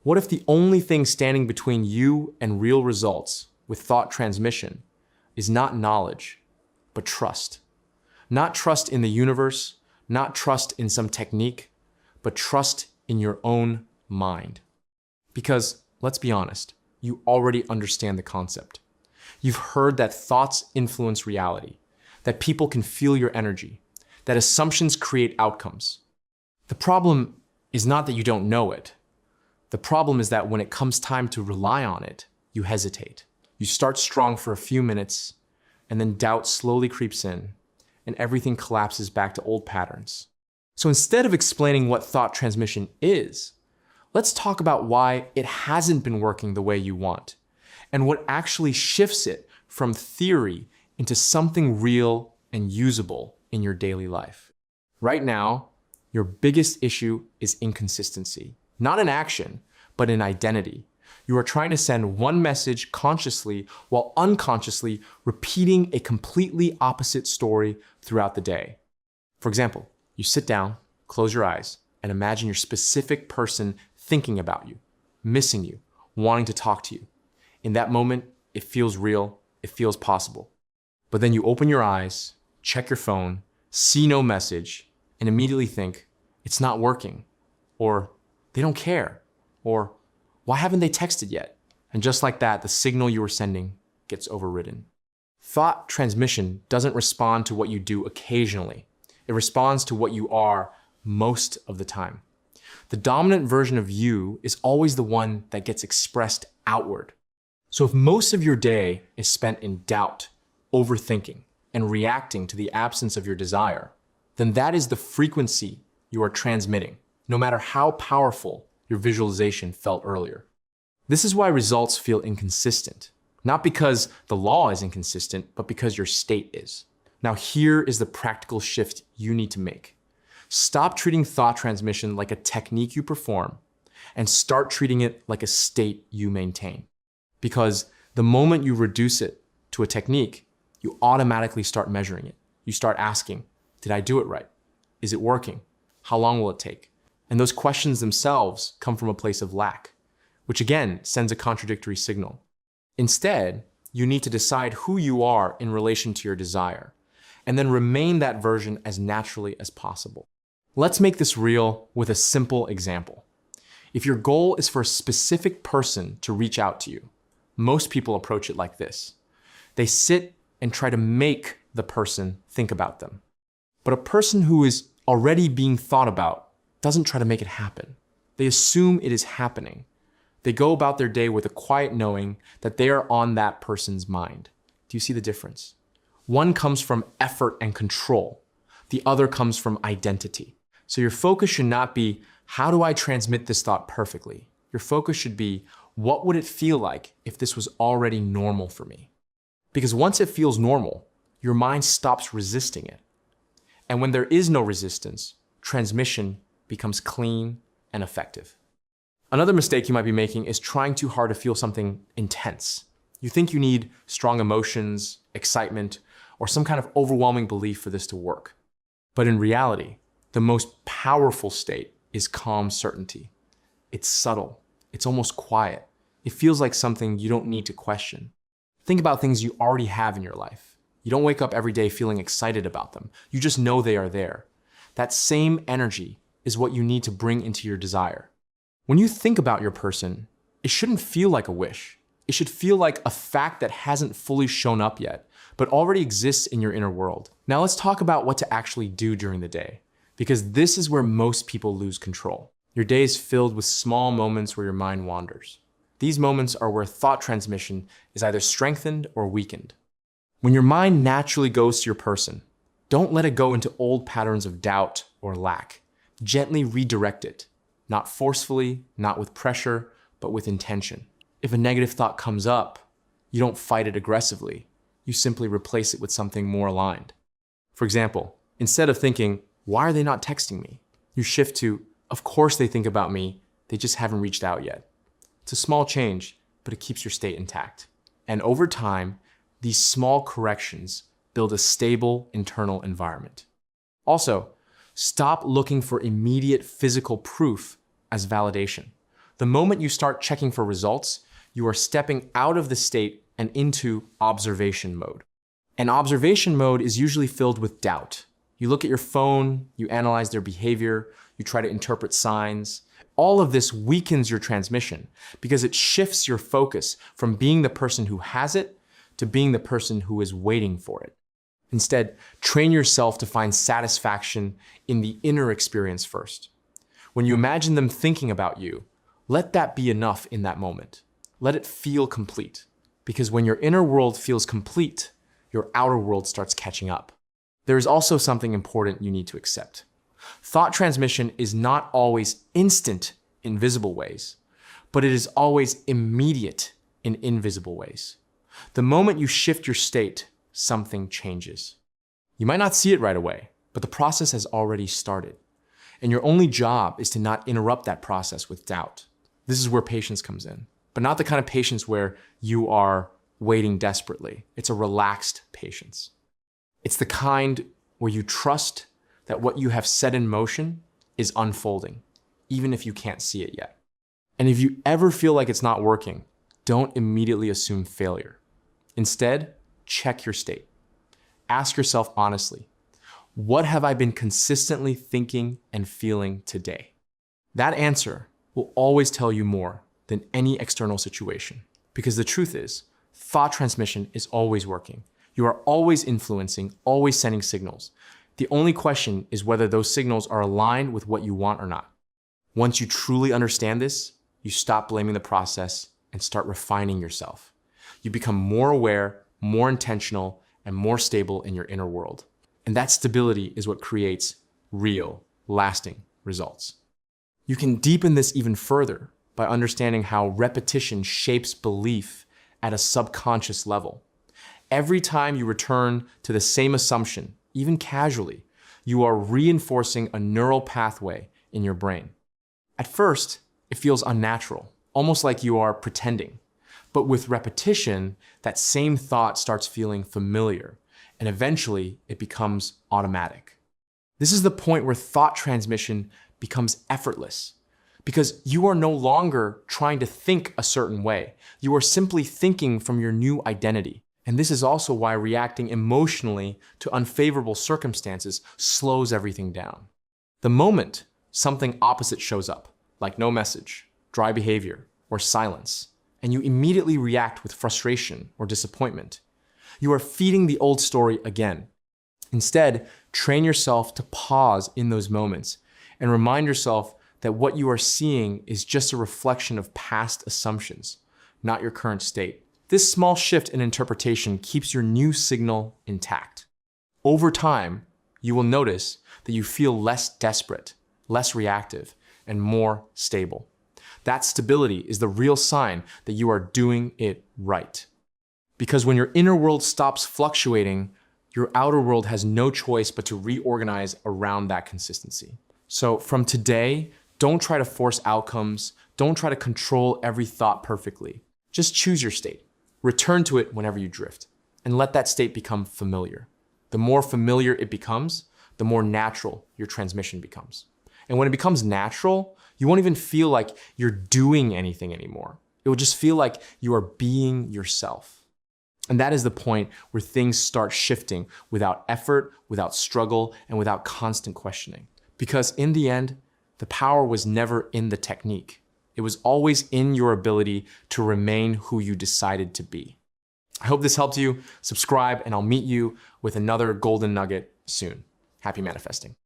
What if the only thing standing between you and real results with thought transmission is not knowledge, but trust? Not trust in the universe, not trust in some technique, but trust in your own mind. Because, let's be honest, you already understand the concept. You've heard that thoughts influence reality, that people can feel your energy, that assumptions create outcomes. The problem is not that you don't know it. The problem is that when it comes time to rely on it, you hesitate. You start strong for a few minutes, and then doubt slowly creeps in, and everything collapses back to old patterns. So instead of explaining what thought transmission is, let's talk about why it hasn't been working the way you want, and what actually shifts it from theory into something real and usable in your daily life. Right now, your biggest issue is inconsistency. Not in action, but in identity. You are trying to send one message consciously while unconsciously repeating a completely opposite story throughout the day. For example, you sit down, close your eyes, and imagine your specific person thinking about you, missing you, wanting to talk to you. In that moment, it feels real, it feels possible. But then you open your eyes, check your phone, see no message, and immediately think, it's not working, or they don't care, or why haven't they texted yet? And just like that, the signal you were sending gets overridden. Thought transmission doesn't respond to what you do occasionally. It responds to what you are most of the time. The dominant version of you is always the one that gets expressed outward. So if most of your day is spent in doubt, overthinking, and reacting to the absence of your desire, then that is the frequency you are transmitting, no matter how powerful your visualization felt earlier. This is why results feel inconsistent. Not because the law is inconsistent, but because your state is. Now here is the practical shift you need to make. Stop treating thought transmission like a technique you perform, and start treating it like a state you maintain. Because the moment you reduce it to a technique, you automatically start measuring it. You start asking, did I do it right? Is it working? How long will it take? And those questions themselves come from a place of lack, which again sends a contradictory signal. Instead, you need to decide who you are in relation to your desire, and then remain that version as naturally as possible. Let's make this real with a simple example. If your goal is for a specific person to reach out to you, most people approach it like this. They sit and try to make the person think about them. But a person who is already being thought about doesn't try to make it happen. They assume it is happening. They go about their day with a quiet knowing that they are on that person's mind. Do you see the difference? One comes from effort and control. The other comes from identity. So your focus should not be, how do I transmit this thought perfectly? Your focus should be, what would it feel like if this was already normal for me? Because once it feels normal, your mind stops resisting it. And when there is no resistance, transmission becomes clean and effective. Another mistake you might be making is trying too hard to feel something intense. You think you need strong emotions, excitement, or some kind of overwhelming belief for this to work. But in reality, the most powerful state is calm certainty. It's subtle. It's almost quiet. It feels like something you don't need to question. Think about things you already have in your life. You don't wake up every day feeling excited about them. You just know they are there. That same energy is what you need to bring into your desire. When you think about your person, it shouldn't feel like a wish. It should feel like a fact that hasn't fully shown up yet, but already exists in your inner world. Now let's talk about what to actually do during the day, because this is where most people lose control. Your day is filled with small moments where your mind wanders. These moments are where thought transmission is either strengthened or weakened. When your mind naturally goes to your person, don't let it go into old patterns of doubt or lack. Gently redirect it, not forcefully, not with pressure, but with intention. If a negative thought comes up, you don't fight it aggressively. You simply replace it with something more aligned. For example, instead of thinking, why are they not texting me? You shift to, of course they think about me, they just haven't reached out yet. It's a small change, but it keeps your state intact. And over time, these small corrections build a stable internal environment. Also, stop looking for immediate physical proof as validation. The moment you start checking for results, you are stepping out of the state and into observation mode. And observation mode is usually filled with doubt. You look at your phone, you analyze their behavior, you try to interpret signs. All of this weakens your transmission because it shifts your focus from being the person who has it to being the person who is waiting for it. Instead, train yourself to find satisfaction in the inner experience first. When you imagine them thinking about you, let that be enough in that moment. Let it feel complete. Because when your inner world feels complete, your outer world starts catching up. There is also something important you need to accept. Thought transmission is not always instant in visible ways, but it is always immediate in invisible ways. The moment you shift your state, something changes. You might not see it right away, but the process has already started. And your only job is to not interrupt that process with doubt. This is where patience comes in, but not the kind of patience where you are waiting desperately. It's a relaxed patience. It's the kind where you trust that what you have set in motion is unfolding, even if you can't see it yet. And if you ever feel like it's not working, don't immediately assume failure. Instead, check your state. Ask yourself honestly, what have I been consistently thinking and feeling today? That answer will always tell you more than any external situation. Because the truth is, thought transmission is always working. You are always influencing, always sending signals. The only question is whether those signals are aligned with what you want or not. Once you truly understand this, you stop blaming the process and start refining yourself. You become more aware, more intentional, and more stable in your inner world. And that stability is what creates real, lasting results. You can deepen this even further by understanding how repetition shapes belief at a subconscious level. Every time you return to the same assumption, even casually, you are reinforcing a neural pathway in your brain. At first, it feels unnatural, almost like you are pretending. But with repetition, that same thought starts feeling familiar, and eventually it becomes automatic. This is the point where thought transmission becomes effortless, because you are no longer trying to think a certain way. You are simply thinking from your new identity. And this is also why reacting emotionally to unfavorable circumstances slows everything down. The moment something opposite shows up, like no message, dry behavior, or silence, and you immediately react with frustration or disappointment, you are feeding the old story again. Instead, train yourself to pause in those moments and remind yourself that what you are seeing is just a reflection of past assumptions, not your current state. This small shift in interpretation keeps your new signal intact. Over time, you will notice that you feel less desperate, less reactive, and more stable. That stability is the real sign that you are doing it right. Because when your inner world stops fluctuating, your outer world has no choice but to reorganize around that consistency. So from today, don't try to force outcomes. Don't try to control every thought perfectly. Just choose your state. Return to it whenever you drift, and let that state become familiar. The more familiar it becomes, the more natural your transmission becomes. And when it becomes natural, you won't even feel like you're doing anything anymore. It will just feel like you are being yourself. And that is the point where things start shifting without effort, without struggle, and without constant questioning. Because in the end, the power was never in the technique. It was always in your ability to remain who you decided to be. I hope this helped you. Subscribe, and I'll meet you with another golden nugget soon. Happy manifesting.